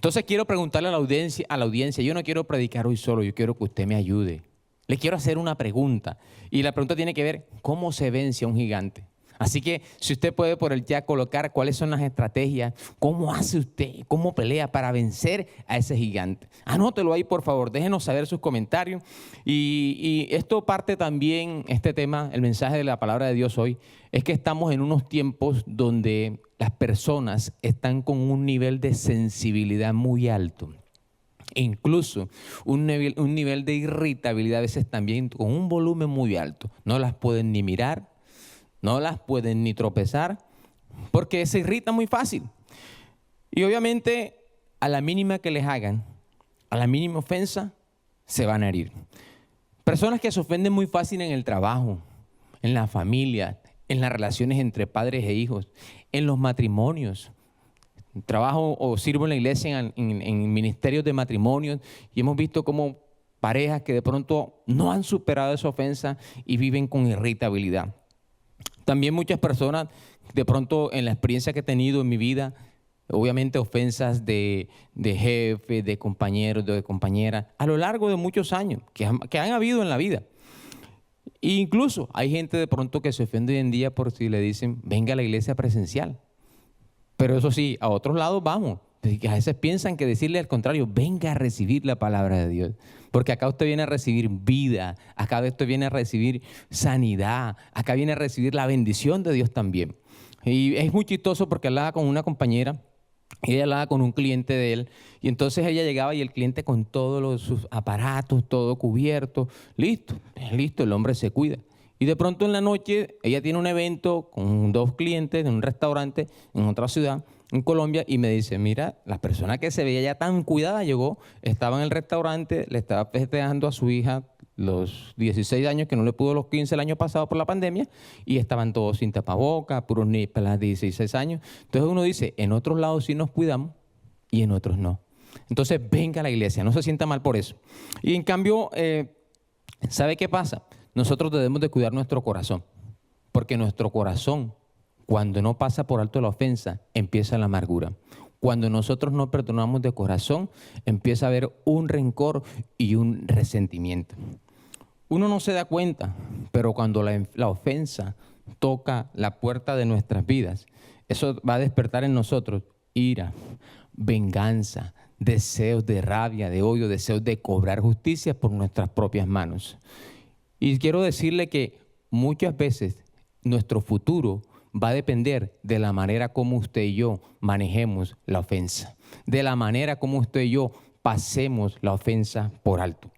Entonces quiero preguntarle a la audiencia, yo no quiero predicar hoy solo, yo quiero que usted me ayude. Le quiero hacer una pregunta y la pregunta tiene que ver cómo se vence a un gigante. Así que si usted puede por el chat colocar cuáles son las estrategias, cómo hace usted, cómo pelea para vencer a ese gigante. Anótelo ahí por favor, déjenos saber sus comentarios. Y esto parte también, este tema, el mensaje de la palabra de Dios hoy, es que estamos en unos tiempos donde las personas están con un nivel de sensibilidad muy alto. Incluso un nivel de irritabilidad a veces también con un volumen muy alto. No las pueden ni mirar. No las pueden ni tropezar porque se irritan muy fácil. Y obviamente a la mínima que les hagan, a la mínima ofensa, se van a herir. Personas que se ofenden muy fácil en el trabajo, en la familia, en las relaciones entre padres e hijos, en los matrimonios. Trabajo o sirvo en la iglesia en ministerios de matrimonios y hemos visto cómo parejas que de pronto no han superado esa ofensa y viven con irritabilidad. También muchas personas, de pronto en la experiencia que he tenido en mi vida, obviamente ofensas de jefe, de compañeros, de compañeras, a lo largo de muchos años que han habido en la vida. E incluso hay gente de pronto que se ofende hoy en día por si le dicen, venga a la iglesia presencial. Pero eso sí, a otros lados vamos. Que a veces piensan que decirle al contrario, venga a recibir la palabra de Dios. Porque acá usted viene a recibir vida, acá usted viene a recibir sanidad, acá viene a recibir la bendición de Dios también. Y es muy chistoso porque hablaba con una compañera, ella hablaba con un cliente de él, y entonces ella llegaba y el cliente con todos sus aparatos, todo cubierto, listo, el hombre se cuida. Y de pronto en la noche ella tiene un evento con 2 clientes en un restaurante en otra ciudad, en Colombia, y me dice, mira, la persona que se veía ya tan cuidada llegó, estaba en el restaurante, le estaba festejando a su hija los 16 años, que no le pudo los 15 el año pasado por la pandemia, y estaban todos sin tapabocas, puros niños de 16 años. Entonces uno dice, en otros lados sí nos cuidamos y en otros no. Entonces venga a la iglesia, no se sienta mal por eso. Y en cambio, ¿sabe qué pasa? Nosotros debemos de cuidar nuestro corazón, porque nuestro corazón, cuando no pasa por alto la ofensa, empieza la amargura. Cuando nosotros no perdonamos de corazón, empieza a haber un rencor y un resentimiento. Uno no se da cuenta, pero cuando la ofensa toca la puerta de nuestras vidas, eso va a despertar en nosotros ira, venganza, deseos de rabia, de odio, deseos de cobrar justicia por nuestras propias manos. Y quiero decirle que muchas veces nuestro futuro va a depender de la manera como usted y yo manejemos la ofensa, de la manera como usted y yo pasemos la ofensa por alto.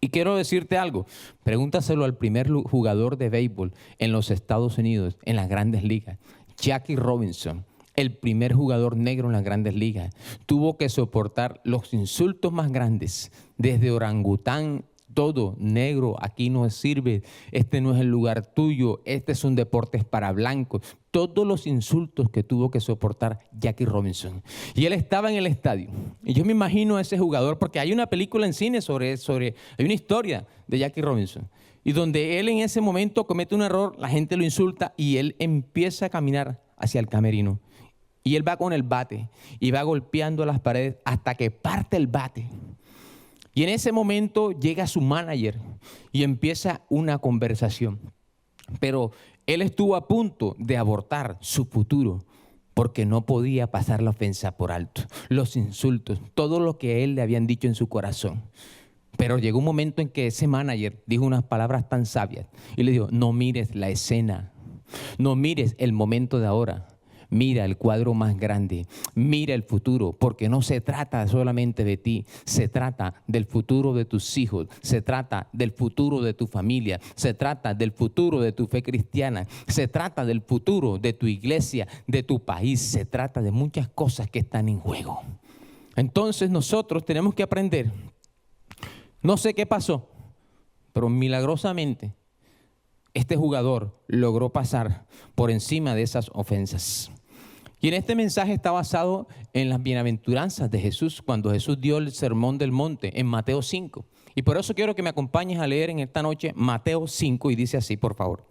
Y quiero decirte algo, pregúntaselo al primer jugador de béisbol en los Estados Unidos, en las grandes ligas, Jackie Robinson. El primer jugador negro en las grandes ligas tuvo que soportar los insultos más grandes, desde orangután, todo negro, aquí no sirve, este no es el lugar tuyo, este es un deporte para blancos. Todos los insultos que tuvo que soportar Jackie Robinson. Y él estaba en el estadio. Y yo me imagino a ese jugador, porque hay una película en cine hay una historia de Jackie Robinson. Y donde él en ese momento comete un error, la gente lo insulta y él empieza a caminar hacia el camerino. Y él va con el bate y va golpeando las paredes hasta que parte el bate. Y en ese momento llega su manager y empieza una conversación. Pero él estuvo a punto de abortar su futuro porque no podía pasar la ofensa por alto, los insultos, todo lo que a él le habían dicho en su corazón. Pero llegó un momento en que ese manager dijo unas palabras tan sabias y le dijo, no mires la escena, no mires el momento de ahora. Mira el cuadro más grande, mira el futuro, porque no se trata solamente de ti, se trata del futuro de tus hijos, se trata del futuro de tu familia, se trata del futuro de tu fe cristiana, se trata del futuro de tu iglesia, de tu país, se trata de muchas cosas que están en juego. Entonces nosotros tenemos que aprender, no sé qué pasó, pero milagrosamente este jugador logró pasar por encima de esas ofensas. Y en este mensaje está basado en las bienaventuranzas de Jesús, cuando Jesús dio el sermón del monte en Mateo 5. Y por eso quiero que me acompañes a leer en esta noche Mateo 5 y dice así, por favor.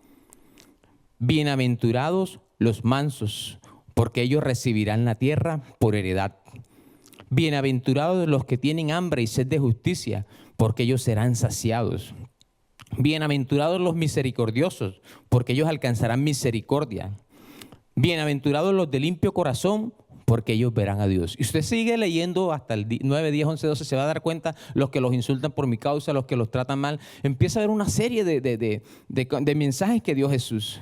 Bienaventurados los mansos, porque ellos recibirán la tierra por heredad. Bienaventurados los que tienen hambre y sed de justicia, porque ellos serán saciados. Bienaventurados los misericordiosos, porque ellos alcanzarán misericordia. Bienaventurados los de limpio corazón, porque ellos verán a Dios. Y usted sigue leyendo hasta el 9, 10, 11, 12, se va a dar cuenta los que los insultan por mi causa, los que los tratan mal. Empieza a ver una serie de mensajes que dio Jesús.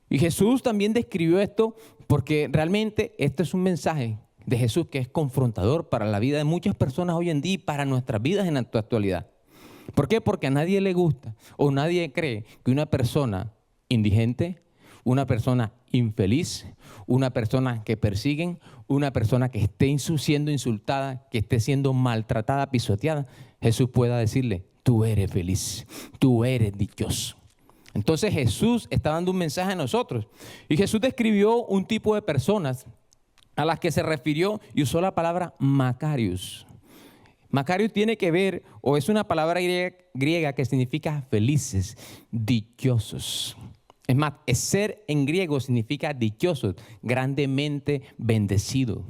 Y Jesús también describió esto porque realmente esto es un mensaje de Jesús que es confrontador para la vida de muchas personas hoy en día y para nuestras vidas en la actualidad. ¿Por qué? Porque a nadie le gusta o nadie cree que una persona indigente, una persona infeliz, una persona que persiguen, una persona que esté siendo insultada, que esté siendo maltratada, pisoteada, Jesús pueda decirle, tú eres feliz, tú eres dichoso. Entonces Jesús está dando un mensaje a nosotros. Y Jesús describió un tipo de personas a las que se refirió y usó la palabra Macarios. Macarios tiene que ver, o es una palabra griega que significa felices, dichosos. Es más, ser en griego significa dichoso, grandemente bendecido.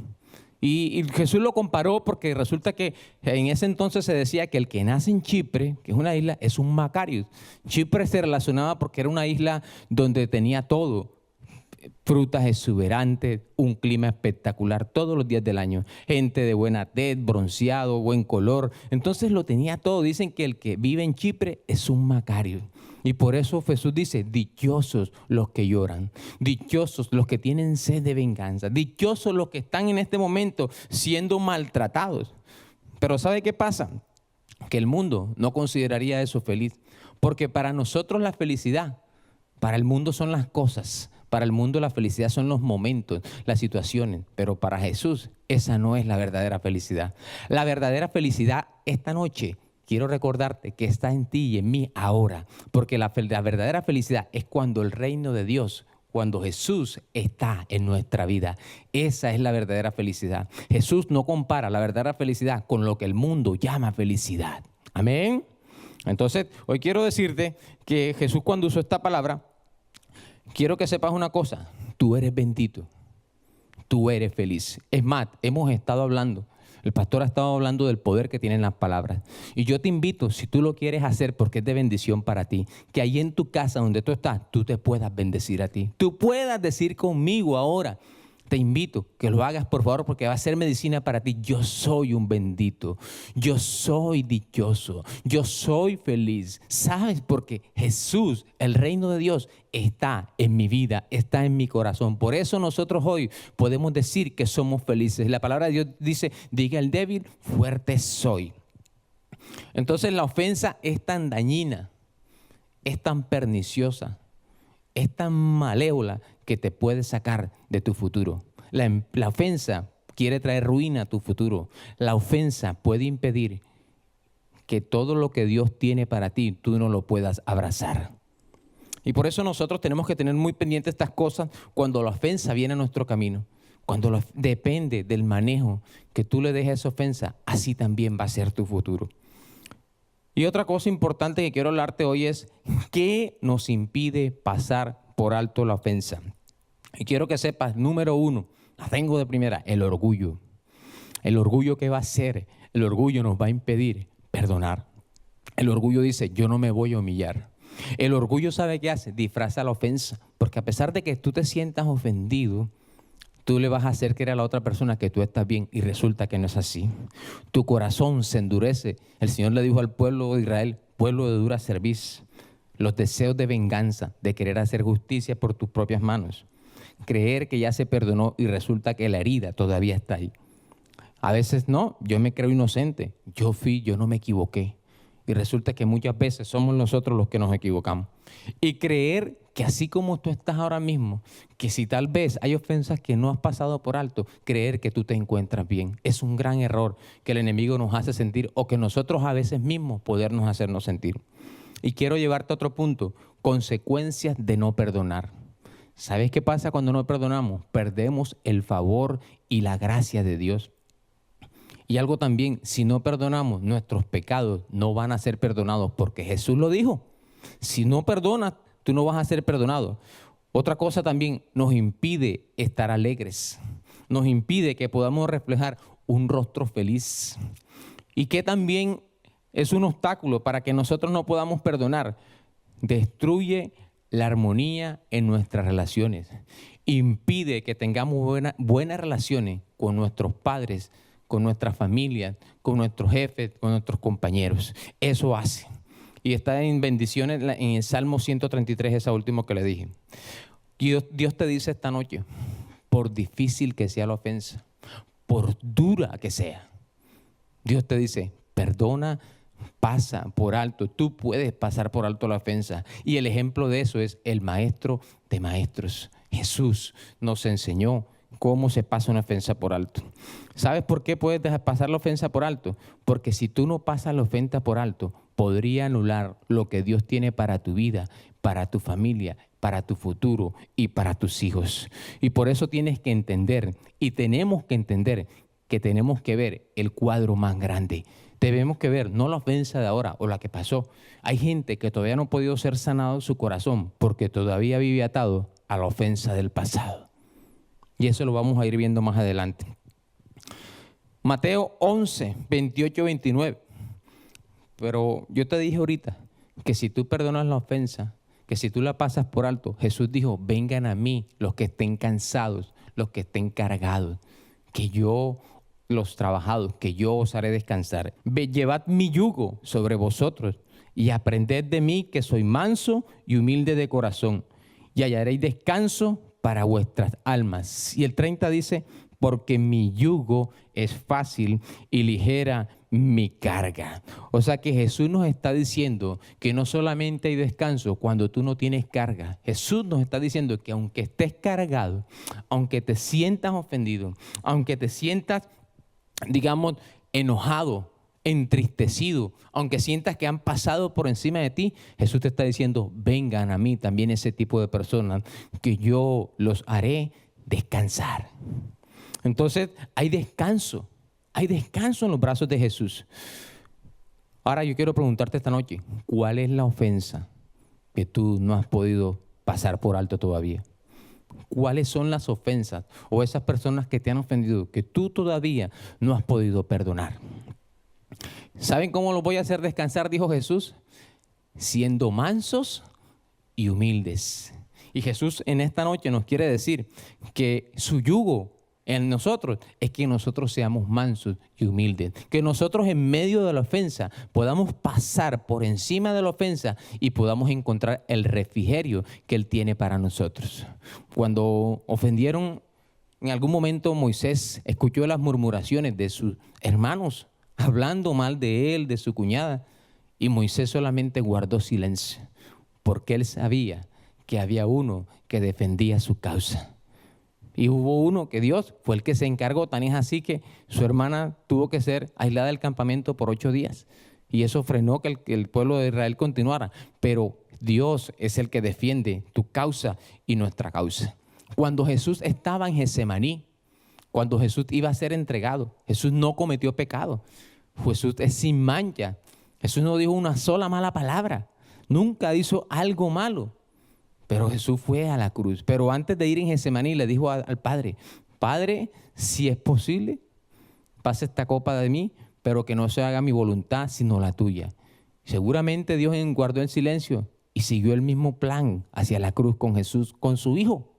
Y Jesús lo comparó porque resulta que en ese entonces se decía que el que nace en Chipre, que es una isla, es un Macarios. Chipre se relacionaba porque era una isla donde tenía todo. Frutas exuberantes, un clima espectacular todos los días del año, gente de buena tez, bronceado, buen color. Entonces lo tenía todo. Dicen que el que vive en Chipre es un Macario. Y por eso Jesús dice, dichosos los que lloran, dichosos los que tienen sed de venganza, dichosos los que están en este momento siendo maltratados. Pero ¿sabe qué pasa? Que el mundo no consideraría eso feliz, porque para nosotros la felicidad, para el mundo son las cosas. Para el mundo la felicidad son los momentos, las situaciones, pero para Jesús esa no es la verdadera felicidad. La verdadera felicidad esta noche, quiero recordarte que está en ti y en mí ahora, porque la verdadera felicidad es cuando el reino de Dios, cuando Jesús está en nuestra vida. Esa es la verdadera felicidad. Jesús no compara la verdadera felicidad con lo que el mundo llama felicidad. Amén. Entonces, hoy quiero decirte que Jesús cuando usó esta palabra, quiero que sepas una cosa, tú eres bendito, tú eres feliz. Es más, hemos estado hablando, el pastor ha estado hablando del poder que tienen las palabras. Y yo te invito, si tú lo quieres hacer porque es de bendición para ti, que ahí en tu casa donde tú estás, tú te puedas bendecir a ti. Tú puedas decir conmigo ahora, te invito que lo hagas por favor porque va a ser medicina para ti. Yo soy un bendito, yo soy dichoso, yo soy feliz. ¿Sabes? Porque Jesús, el reino de Dios, está en mi vida, está en mi corazón. Por eso nosotros hoy podemos decir que somos felices. La palabra de Dios dice, diga el débil, fuerte soy. Entonces la ofensa es tan dañina, es tan perniciosa, es tan malévola que te puede sacar de tu futuro. La ofensa quiere traer ruina a tu futuro. La ofensa puede impedir que todo lo que Dios tiene para ti, tú no lo puedas abrazar. Y por eso nosotros tenemos que tener muy pendientes estas cosas cuando la ofensa viene a nuestro camino. Cuando depende del manejo que tú le dejes a esa ofensa, así también va a ser tu futuro. Y otra cosa importante que quiero hablarte hoy es ¿qué nos impide pasar por alto la ofensa? Y quiero que sepas, número uno, la tengo de primera, el orgullo. El orgullo, ¿qué va a hacer? El orgullo nos va a impedir perdonar. El orgullo dice, yo no me voy a humillar. El orgullo, ¿sabe qué hace? Disfraza la ofensa, porque a pesar de que tú te sientas ofendido, tú le vas a hacer creer a la otra persona que tú estás bien y resulta que no es así. Tu corazón se endurece. El Señor le dijo al pueblo de Israel, pueblo de dura cerviz, los deseos de venganza, de querer hacer justicia por tus propias manos. Creer que ya se perdonó y resulta que la herida todavía está ahí. A veces no, yo me creo inocente, yo no me equivoqué. Y resulta que muchas veces somos nosotros los que nos equivocamos. Y creer que así como tú estás ahora mismo, que si tal vez hay ofensas que no has pasado por alto, creer que tú te encuentras bien. Es un gran error que el enemigo nos hace sentir o que nosotros a veces mismos podernos hacernos sentir. Y quiero llevarte a otro punto, consecuencias de no perdonar. ¿Sabes qué pasa cuando no perdonamos? Perdemos el favor y la gracia de Dios. Y algo también, si no perdonamos, nuestros pecados no van a ser perdonados porque Jesús lo dijo. Si no perdonas, tú no vas a ser perdonado. Otra cosa también nos impide estar alegres. Nos impide que podamos reflejar un rostro feliz. Y que también es un obstáculo para que nosotros no podamos perdonar. Destruye la armonía en nuestras relaciones. Impide que tengamos buenas relaciones con nuestros padres, con nuestras familias, con nuestros jefes, con nuestros compañeros. Eso hace. Y está en bendiciones en el Salmo 133, esa última que le dije. Dios te dice esta noche, por difícil que sea la ofensa, por dura que sea, Dios te dice, perdona, pasa por alto. Tú puedes pasar por alto la ofensa. Y el ejemplo de eso es el maestro de maestros. Jesús nos enseñó cómo se pasa una ofensa por alto. ¿Sabes por qué puedes dejar pasar la ofensa por alto? Porque si tú no pasas la ofensa por alto, podría anular lo que Dios tiene para tu vida, para tu familia, para tu futuro y para tus hijos. Y por eso tienes que entender, y tenemos que entender, que tenemos que ver el cuadro más grande. Debemos que ver no la ofensa de ahora o la que pasó. Hay gente que todavía no ha podido ser sanado su corazón porque todavía vive atado a la ofensa del pasado. Y eso lo vamos a ir viendo más adelante. Mateo 11, 28, 29. Pero yo te dije ahorita que si tú perdonas la ofensa, que si tú la pasas por alto, Jesús dijo, vengan a mí los que estén cansados, los que estén cargados, que yo los trabajados, que yo os haré descansar. Llevad mi yugo sobre vosotros y aprended de mí que soy manso y humilde de corazón y hallaréis descanso para vuestras almas. Y el 30 dice, porque mi yugo es fácil y ligera mi carga. O sea que Jesús nos está diciendo que no solamente hay descanso cuando tú no tienes carga. Jesús nos está diciendo que aunque estés cargado, aunque te sientas ofendido, aunque te sientas, digamos, enojado, entristecido, aunque sientas que han pasado por encima de ti, Jesús te está diciendo, vengan a mí también ese tipo de personas, que yo los haré descansar. Entonces, hay descanso en los brazos de Jesús. Ahora yo quiero preguntarte esta noche, ¿cuál es la ofensa que tú no has podido pasar por alto todavía? ¿Cuáles son las ofensas o esas personas que te han ofendido que tú todavía no has podido perdonar? ¿Saben cómo los voy a hacer descansar? Dijo Jesús, siendo mansos y humildes. Y Jesús en esta noche nos quiere decir que su yugo en nosotros es que nosotros seamos mansos y humildes, que nosotros en medio de la ofensa podamos pasar por encima de la ofensa y podamos encontrar el refrigerio que Él tiene para nosotros. Cuando ofendieron, en algún momento Moisés escuchó las murmuraciones de sus hermanos hablando mal de él, de su cuñada, y Moisés solamente guardó silencio porque él sabía que había uno que defendía su causa. Y hubo uno que Dios fue el que se encargó, tan es así que su hermana tuvo que ser aislada del campamento por 8 días. Y eso frenó que el pueblo de Israel continuara. Pero Dios es el que defiende tu causa y nuestra causa. Cuando Jesús estaba en Getsemaní, cuando Jesús iba a ser entregado, Jesús no cometió pecado. Jesús es sin mancha. Jesús no dijo una sola mala palabra. Nunca hizo algo malo. Pero Jesús fue a la cruz. Pero antes de ir en Getsemaní le dijo al Padre, Padre, si es posible, pase esta copa de mí, pero que no se haga mi voluntad, sino la tuya. Seguramente Dios guardó el silencio y siguió el mismo plan hacia la cruz con Jesús, con su Hijo.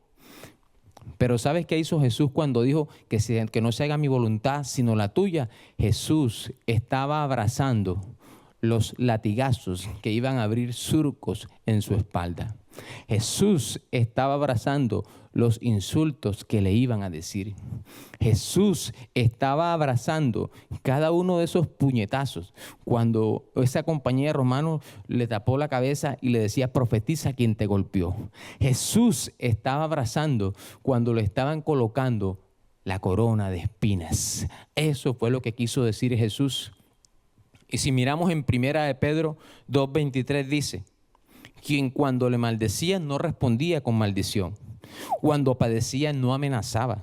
Pero ¿sabes qué hizo Jesús cuando dijo que no se haga mi voluntad, sino la tuya? Jesús estaba abrazando los latigazos que iban a abrir surcos en su espalda. Jesús estaba abrazando los insultos que le iban a decir. Jesús estaba abrazando cada uno de esos puñetazos. Cuando esa compañía de romanos le tapó la cabeza y le decía, profetiza quien te golpeó. Jesús estaba abrazando cuando le estaban colocando la corona de espinas. Eso fue lo que quiso decir Jesús. Y si miramos en 1 de Pedro 2:23 dice, quien cuando le maldecían no respondía con maldición, cuando padecía no amenazaba,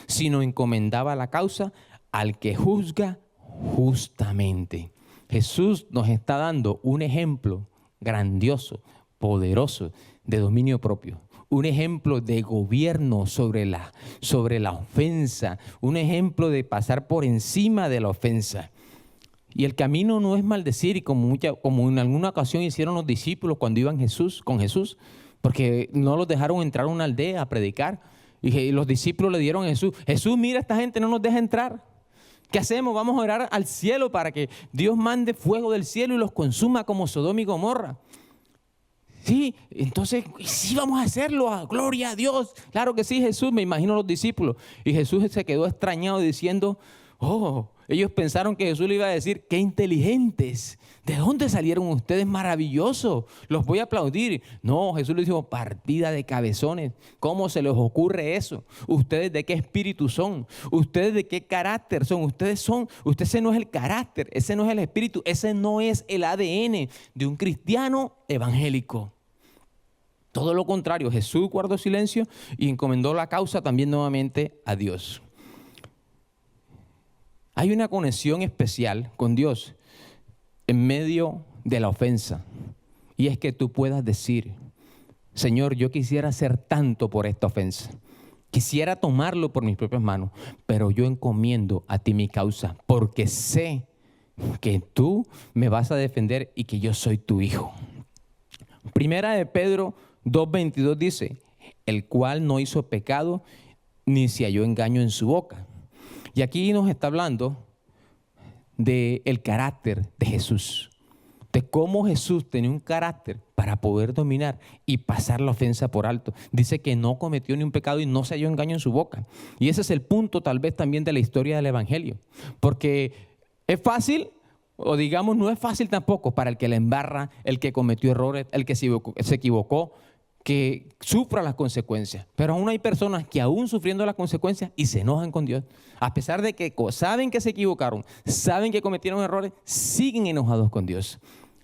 sino encomendaba la causa al que juzga justamente. Jesús nos está dando un ejemplo grandioso, poderoso, de dominio propio. un ejemplo de gobierno sobre la ofensa, un ejemplo de pasar por encima de la ofensa. Y el camino no es maldecir, y como en alguna ocasión hicieron los discípulos cuando iban con Jesús, porque no los dejaron entrar a una aldea a predicar. Y los discípulos le dieron a Jesús: Jesús, mira, esta gente no nos deja entrar. ¿Qué hacemos? Vamos a orar al cielo para que Dios mande fuego del cielo y los consuma como Sodoma y Gomorra. Sí, entonces sí vamos a hacerlo, gloria a Dios. Claro que sí, Jesús, me imagino los discípulos. Y Jesús se quedó extrañado diciendo: ellos pensaron que Jesús le iba a decir: qué inteligentes, ¿de dónde salieron ustedes? Maravilloso, los voy a aplaudir. No, Jesús les dijo: partida de cabezones, ¿cómo se les ocurre eso? ¿Ustedes de qué espíritu son? ¿Ustedes de qué carácter son? Ese no es el carácter, ese no es el espíritu, ese no es el ADN de un cristiano evangélico. Todo lo contrario, Jesús guardó silencio y encomendó la causa también nuevamente a Dios. Hay una conexión especial con Dios en medio de la ofensa. Y es que tú puedas decir: Señor, yo quisiera hacer tanto por esta ofensa. Quisiera tomarlo por mis propias manos, pero yo encomiendo a ti mi causa, porque sé que tú me vas a defender y que yo soy tu hijo. Primera de Pedro 2:22 dice: el cual no hizo pecado, ni se halló engaño en su boca. Y aquí nos está hablando del carácter de Jesús, de cómo Jesús tenía un carácter para poder dominar y pasar la ofensa por alto. Dice que no cometió ni un pecado y no se halló engaño en su boca. Y ese es el punto tal vez también de la historia del Evangelio, porque es fácil, o digamos no es fácil tampoco para el que la embarra, el que cometió errores, el que se equivocó, que sufra las consecuencias. Pero aún hay personas que aún sufriendo las consecuencias y se enojan con Dios. A pesar de que saben que se equivocaron, saben que cometieron errores, siguen enojados con Dios.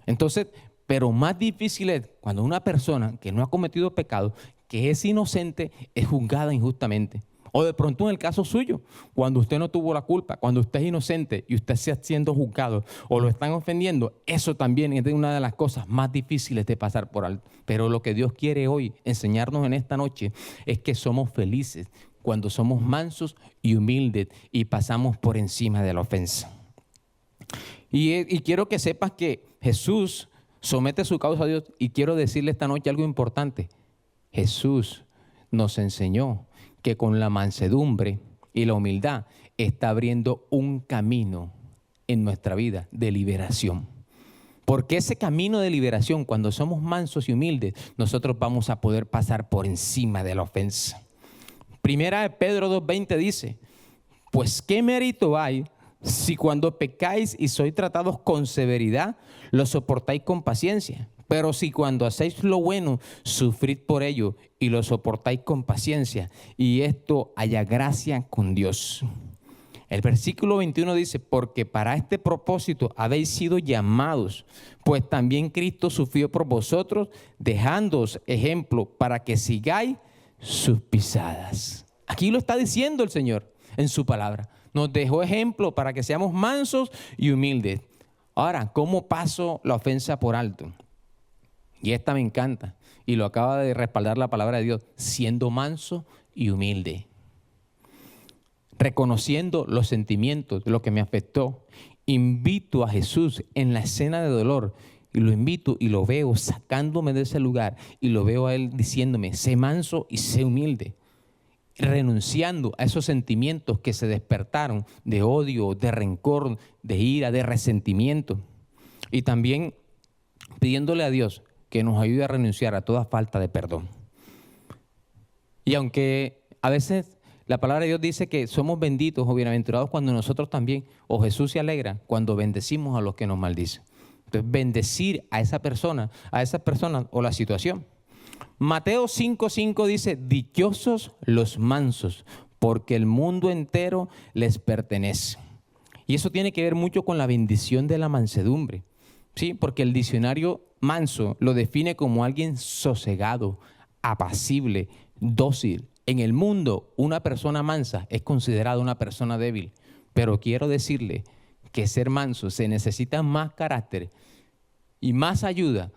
Entonces, pero más difícil es cuando una persona que no ha cometido pecado, que es inocente, es juzgada injustamente. O de pronto en el caso suyo, cuando usted no tuvo la culpa, cuando usted es inocente y usted está siendo juzgado o lo están ofendiendo, eso también es una de las cosas más difíciles de pasar por alto. Pero lo que Dios quiere hoy enseñarnos en esta noche es que somos felices cuando somos mansos y humildes y pasamos por encima de la ofensa. Y quiero que sepas que Jesús somete su causa a Dios, y quiero decirle esta noche algo importante. Jesús nos enseñó que con la mansedumbre y la humildad está abriendo un camino en nuestra vida de liberación. Porque ese camino de liberación, cuando somos mansos y humildes, nosotros vamos a poder pasar por encima de la ofensa. Primera de Pedro 2:20 dice: pues qué mérito hay si cuando pecáis y sois tratados con severidad, lo soportáis con paciencia. Pero si cuando hacéis lo bueno, sufrid por ello y lo soportáis con paciencia, y esto haya gracia con Dios. El versículo 21 dice: porque para este propósito habéis sido llamados, pues también Cristo sufrió por vosotros, dejándoos ejemplo para que sigáis sus pisadas. Aquí lo está diciendo el Señor en su palabra. Nos dejó ejemplo para que seamos mansos y humildes. Ahora, ¿cómo paso la ofensa por alto? Y esta me encanta, y lo acaba de respaldar la palabra de Dios: siendo manso y humilde, reconociendo los sentimientos de lo que me afectó. Invito a Jesús en la escena de dolor, y lo invito y lo veo sacándome de ese lugar, y lo veo a Él diciéndome: sé manso y sé humilde, renunciando a esos sentimientos que se despertaron de odio, de rencor, de ira, de resentimiento, y también pidiéndole a Dios que nos ayude a renunciar a toda falta de perdón. Y aunque a veces la palabra de Dios dice que somos benditos o bienaventurados cuando nosotros también, o Jesús se alegra cuando bendecimos a los que nos maldicen. Entonces, bendecir a esa persona o la situación. Mateo 5:5 dice: dichosos los mansos, porque el mundo entero les pertenece. Y eso tiene que ver mucho con la bendición de la mansedumbre. Sí, porque el diccionario manso lo define como alguien sosegado, apacible, dócil. En el mundo, una persona mansa es considerada una persona débil. Pero quiero decirle que ser manso se necesita más carácter y más ayuda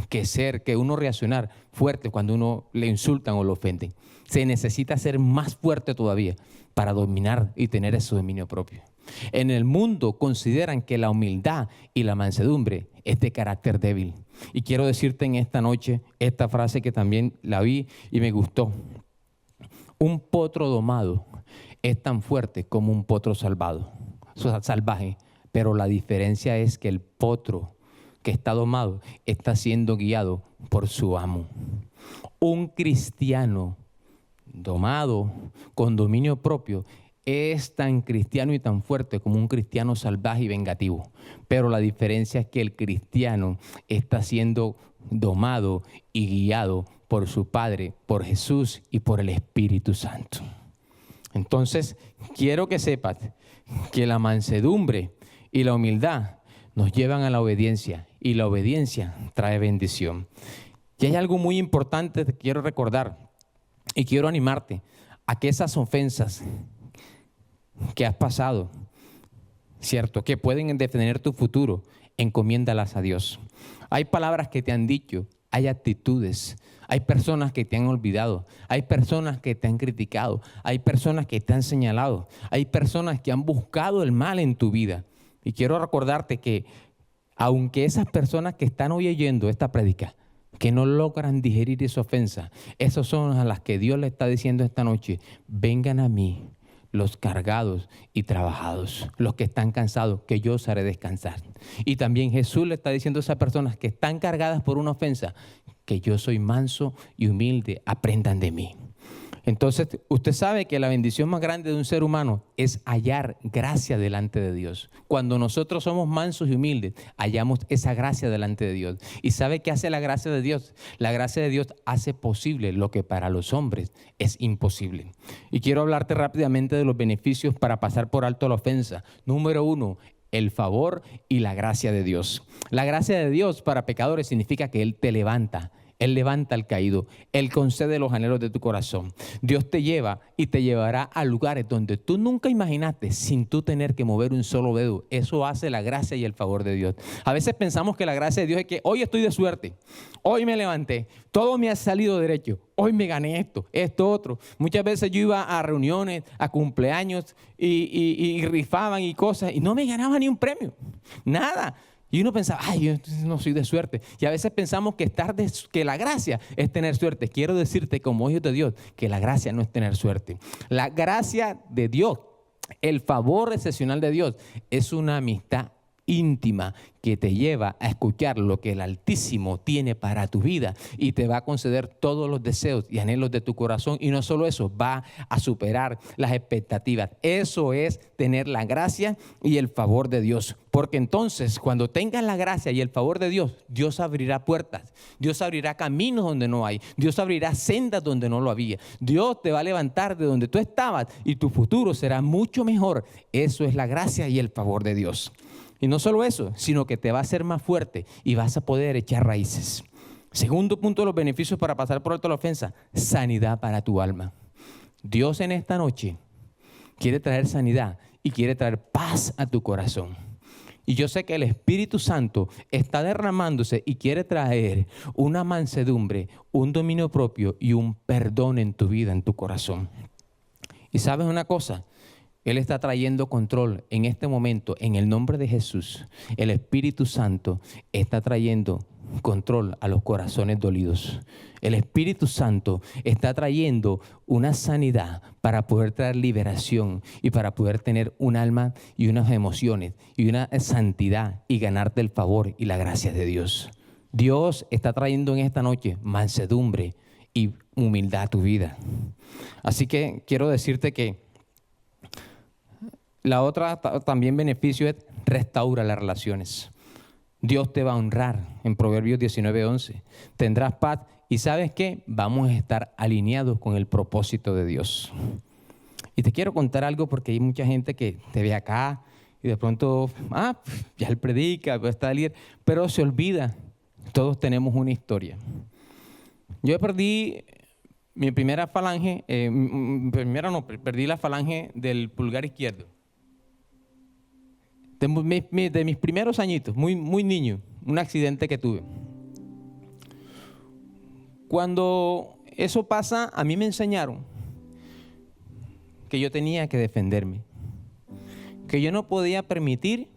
que uno reaccionar fuerte cuando uno le insultan o lo ofenden. Se necesita ser más fuerte todavía para dominar y tener ese dominio propio. En el mundo consideran que la humildad y la mansedumbre es de carácter débil. Y quiero decirte en esta noche esta frase que también la vi y me gustó. Un potro domado es tan fuerte como un potro salvaje, pero la diferencia es que el potro que está domado está siendo guiado por su amo. Un cristiano domado, con dominio propio, es tan cristiano y tan fuerte como un cristiano salvaje y vengativo. Pero la diferencia es que el cristiano está siendo domado y guiado por su Padre, por Jesús y por el Espíritu Santo. Entonces, quiero que sepas que la mansedumbre y la humildad nos llevan a la obediencia, y la obediencia trae bendición. Y hay algo muy importante que quiero recordar y quiero animarte a que esas ofensas que has pasado, ¿cierto?, que pueden detener tu futuro, encomiéndalas a Dios. Hay palabras que te han dicho, hay actitudes, hay personas que te han olvidado, hay personas que te han criticado, hay personas que te han señalado, hay personas que han buscado el mal en tu vida. Y quiero recordarte que aunque esas personas que están hoy oyendo esta prédica, que no logran digerir esa ofensa, esas son a las que Dios le está diciendo esta noche: vengan a mí los cargados y trabajados, los que están cansados, que yo os haré descansar. Y también Jesús le está diciendo a esas personas que están cargadas por una ofensa, que yo soy manso y humilde, aprendan de mí. Entonces, usted sabe que la bendición más grande de un ser humano es hallar gracia delante de Dios. Cuando nosotros somos mansos y humildes, hallamos esa gracia delante de Dios. ¿Y sabe qué hace la gracia de Dios? La gracia de Dios hace posible lo que para los hombres es imposible. Y quiero hablarte rápidamente de los beneficios para pasar por alto la ofensa. Número 1, el favor y la gracia de Dios. La gracia de Dios para pecadores significa que Él te levanta. Él levanta al caído, Él concede los anhelos de tu corazón. Dios te lleva y te llevará a lugares donde tú nunca imaginaste sin tú tener que mover un solo dedo. Eso hace la gracia y el favor de Dios. A veces pensamos que la gracia de Dios es que hoy estoy de suerte, hoy me levanté, todo me ha salido derecho, hoy me gané esto otro. Muchas veces yo iba a reuniones, a cumpleaños y rifaban y cosas y no me ganaba ni un premio, nada. Y uno pensaba, ay, yo no soy de suerte. Y a veces pensamos que la gracia es tener suerte. Quiero decirte, como hijo de Dios, que la gracia no es tener suerte. La gracia de Dios, el favor excepcional de Dios, es una amistad íntima que te lleva a escuchar lo que el Altísimo tiene para tu vida y te va a conceder todos los deseos y anhelos de tu corazón. Y no solo eso, va a superar las expectativas. Eso es tener la gracia y el favor de Dios. Porque entonces, cuando tengas la gracia y el favor de Dios, Dios abrirá puertas, Dios abrirá caminos donde no hay, Dios abrirá sendas donde no lo había. Dios te va a levantar de donde tú estabas y tu futuro será mucho mejor. Eso es la gracia y el favor de Dios. Y no solo eso, sino que te va a hacer más fuerte y vas a poder echar raíces. Segundo punto de los beneficios para pasar por alto la ofensa: sanidad para tu alma. Dios en esta noche quiere traer sanidad y quiere traer paz a tu corazón. Y yo sé que el Espíritu Santo está derramándose y quiere traer una mansedumbre, un dominio propio y un perdón en tu vida, en tu corazón. Y sabes una cosa, Él está trayendo control en este momento, en el nombre de Jesús. El Espíritu Santo está trayendo control a los corazones dolidos. El Espíritu Santo está trayendo una sanidad para poder traer liberación y para poder tener un alma y unas emociones y una santidad y ganarte el favor y la gracia de Dios. Dios está trayendo en esta noche mansedumbre y humildad a tu vida. Así que quiero decirte que la otra también beneficio es restaura las relaciones. Dios te va a honrar en Proverbios 19:11. Tendrás paz y ¿sabes qué? Vamos a estar alineados con el propósito de Dios. Y te quiero contar algo porque hay mucha gente que te ve acá y de pronto, ya él predica, está líder, pero se olvida. Todos tenemos una historia. Yo perdí mi primera falange, perdí la falange del pulgar izquierdo. De mis primeros añitos, muy niño, un accidente que tuve. Cuando eso pasa, a mí me enseñaron que yo tenía que defenderme, que yo no podía permitir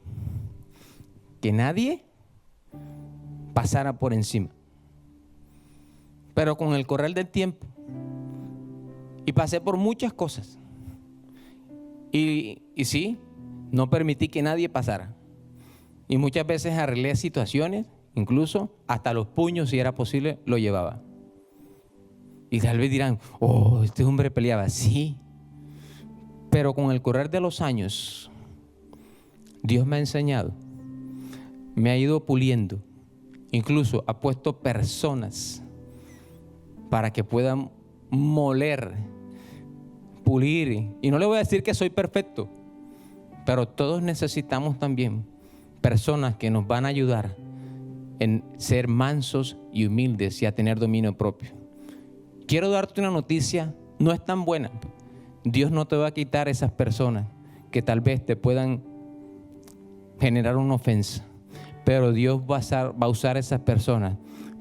que nadie pasara por encima. Pero con el correr del tiempo, y pasé por muchas cosas, y sí, no permití que nadie pasara. Y muchas veces arreglé situaciones, incluso hasta los puños, si era posible, lo llevaba. Y tal vez dirán, oh, este hombre peleaba. Sí, pero con el correr de los años, Dios me ha enseñado, me ha ido puliendo, incluso ha puesto personas para que puedan moler, pulir. Y no le voy a decir que soy perfecto, pero todos necesitamos también personas que nos van a ayudar en ser mansos y humildes y a tener dominio propio. Quiero darte una noticia, no es tan buena. Dios no te va a quitar esas personas que tal vez te puedan generar una ofensa, pero Dios va a usar esas personas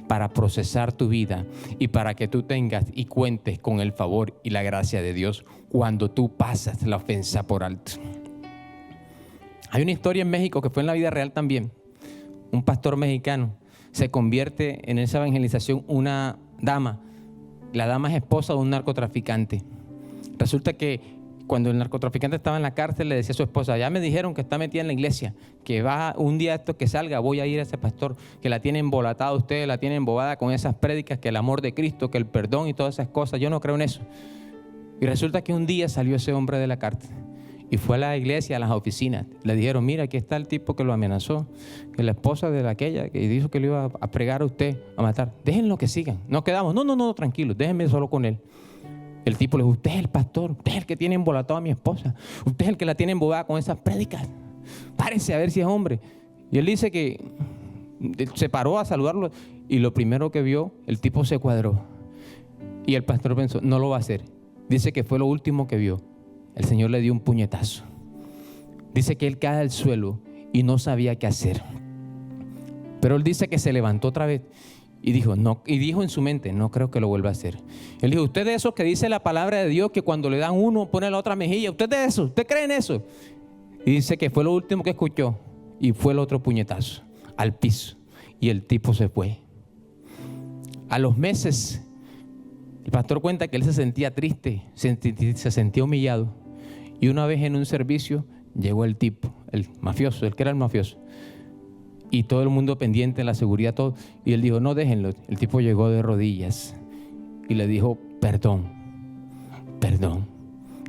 para procesar tu vida y para que tú tengas y cuentes con el favor y la gracia de Dios cuando tú pasas la ofensa por alto. Hay una historia en México que fue en la vida real también. Un pastor mexicano se convierte en esa evangelización una dama. La dama es esposa de un narcotraficante. Resulta que cuando el narcotraficante estaba en la cárcel, le decía a su esposa, ya me dijeron que está metida en la iglesia, que va un día esto que salga, voy a ir a ese pastor, que la tiene embolatada ustedes, la tienen embobada con esas prédicas, que el amor de Cristo, que el perdón y todas esas cosas. Yo no creo en eso. Y resulta que un día salió ese hombre de la cárcel y fue a la iglesia, a las oficinas. Le dijeron, mira, aquí está el tipo que lo amenazó, que la esposa de aquella que dijo que le iba a pregar a usted, a matar. Déjenlo que sigan. Nos quedamos. No, tranquilos, déjenme solo con él. El tipo le dijo, usted es el pastor, usted es el que tiene embolatado a mi esposa, usted es el que la tiene embobada con esas prédicas. Párese a ver si es hombre. Y él dice que se paró a saludarlo y lo primero que vio, el tipo se cuadró. Y el pastor pensó, no lo va a hacer. Dice que fue lo último que vio. El Señor le dio un puñetazo. Dice que él cae al suelo y no sabía qué hacer. Pero él dice que se levantó otra vez y dijo en su mente, no creo que lo vuelva a hacer. Él dijo, usted de esos que dice la palabra de Dios, que cuando le dan uno pone la otra mejilla, usted de eso, usted cree en eso. Y dice que fue lo último que escuchó y fue el otro puñetazo al piso y el tipo se fue. A los meses, el pastor cuenta que él se sentía triste, se sentía humillado. Y una vez en un servicio llegó el tipo, el mafioso, el que era el mafioso. Y todo el mundo pendiente de la seguridad, todo. Y él dijo, no, déjenlo. El tipo llegó de rodillas y le dijo, perdón.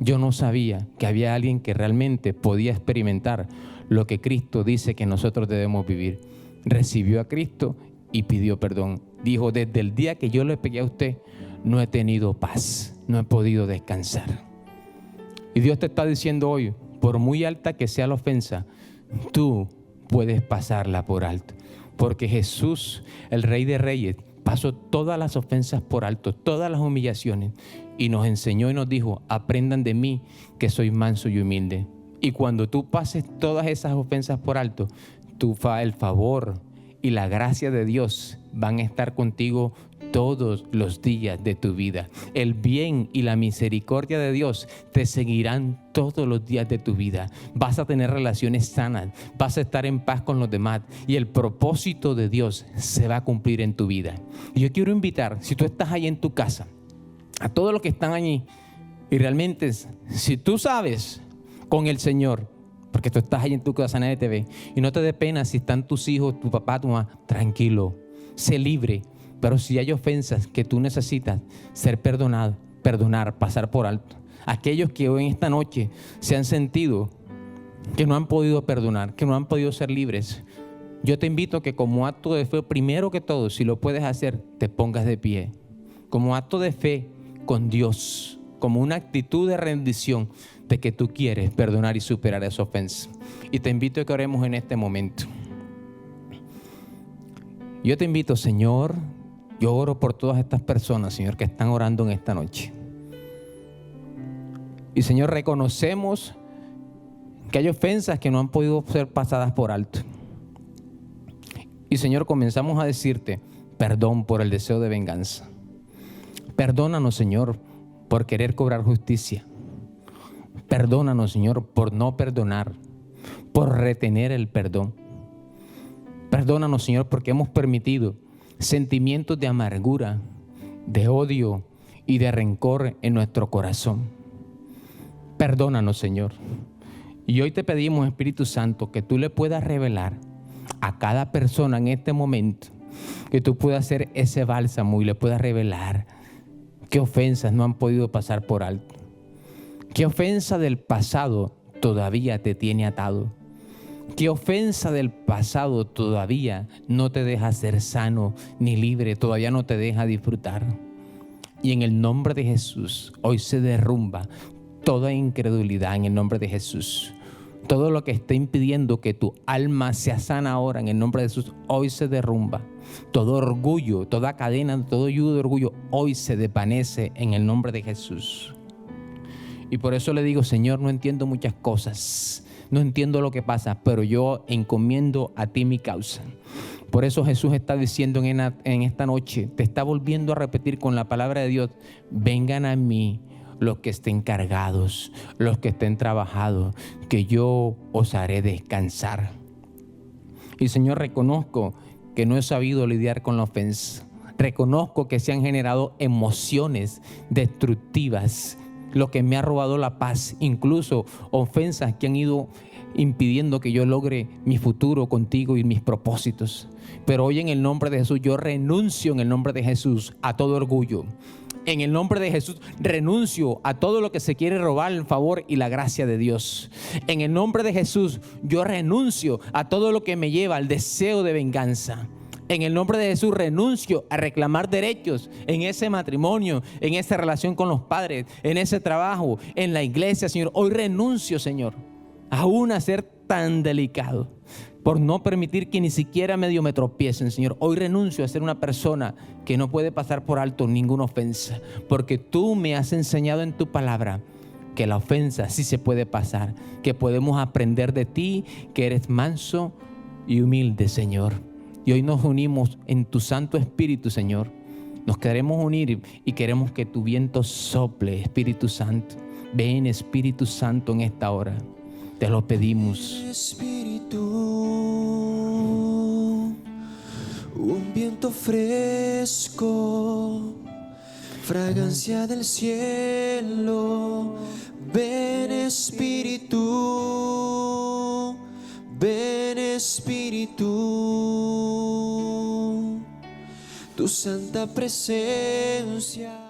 Yo no sabía que había alguien que realmente podía experimentar lo que Cristo dice que nosotros debemos vivir. Recibió a Cristo y pidió perdón. Dijo, desde el día que yo le pegué a usted, no he tenido paz, no he podido descansar. Y Dios te está diciendo hoy, por muy alta que sea la ofensa, tú puedes pasarla por alto. Porque Jesús, el Rey de Reyes, pasó todas las ofensas por alto, todas las humillaciones, y nos enseñó y nos dijo, aprendan de mí que soy manso y humilde. Y cuando tú pases todas esas ofensas por alto, el favor y la gracia de Dios van a estar contigo todos los días de tu vida. El bien y la misericordia de Dios te seguirán todos los días de tu vida. Vas a tener relaciones sanas, vas a estar en paz con los demás y el propósito de Dios se va a cumplir en tu vida. Y yo quiero invitar, si tú estás ahí en tu casa, a todos los que están allí, y realmente si tú sabes con el Señor, porque tú estás ahí en tu casa, nadie te ve, y no te dé pena si están tus hijos, tu papá, tu mamá, tranquilo, sé libre. Pero si hay ofensas que tú necesitas ser perdonado, perdonar, pasar por alto. Aquellos que hoy en esta noche se han sentido que no han podido perdonar, que no han podido ser libres, yo te invito a que como acto de fe, primero que todo, si lo puedes hacer, te pongas de pie. Como acto de fe con Dios, como una actitud de rendición de que tú quieres perdonar y superar esa ofensa. Y te invito a que oremos en este momento. Yo te invito, Señor, yo oro por todas estas personas, Señor, que están orando en esta noche. Y, Señor, reconocemos que hay ofensas que no han podido ser pasadas por alto. Y, Señor, comenzamos a decirte perdón por el deseo de venganza. Perdónanos, Señor, por querer cobrar justicia. Perdónanos, Señor, por no perdonar, por retener el perdón. Perdónanos, Señor, porque hemos permitido sentimientos de amargura, de odio y de rencor en nuestro corazón. Perdónanos, Señor. Y hoy te pedimos, Espíritu Santo, que tú le puedas revelar a cada persona en este momento, que tú puedas hacer ese bálsamo y le puedas revelar qué ofensas no han podido pasar por alto. ¿Qué ofensa del pasado todavía te tiene atado? ¿Qué ofensa del pasado todavía no te deja ser sano ni libre, todavía no te deja disfrutar? Y en el nombre de Jesús, hoy se derrumba toda incredulidad en el nombre de Jesús. Todo lo que esté impidiendo que tu alma sea sana ahora en el nombre de Jesús, hoy se derrumba. Todo orgullo, toda cadena, todo yugo de orgullo, hoy se desvanece en el nombre de Jesús. Y por eso le digo, Señor, no entiendo muchas cosas, no entiendo lo que pasa, pero yo encomiendo a ti mi causa. Por eso Jesús está diciendo en esta noche, te está volviendo a repetir con la palabra de Dios: vengan a mí los que estén cargados, los que estén trabajados, que yo os haré descansar. Y Señor, reconozco que no he sabido lidiar con la ofensa. Reconozco que se han generado emociones destructivas, lo que me ha robado la paz, incluso ofensas que han ido impidiendo que yo logre mi futuro contigo y mis propósitos. Pero hoy en el nombre de Jesús yo renuncio en el nombre de Jesús a todo orgullo. En el nombre de Jesús renuncio a todo lo que se quiere robar el favor y la gracia de Dios. En el nombre de Jesús yo renuncio a todo lo que me lleva al deseo de venganza. En el nombre de Jesús renuncio a reclamar derechos en ese matrimonio, en esa relación con los padres, en ese trabajo, en la iglesia, Señor. Hoy renuncio, Señor, aún a ser tan delicado, por no permitir que ni siquiera medio me tropiecen, Señor. Hoy renuncio a ser una persona que no puede pasar por alto ninguna ofensa, porque tú me has enseñado en tu palabra que la ofensa sí se puede pasar, que podemos aprender de ti, que eres manso y humilde, Señor. Y hoy nos unimos en tu Santo Espíritu, Señor. Nos queremos unir y queremos que tu viento sople, Espíritu Santo. Ven, Espíritu Santo, en esta hora. Te lo pedimos. Espíritu, un viento fresco, fragancia del cielo. Ven, Espíritu, ven, Espíritu, tu santa presencia.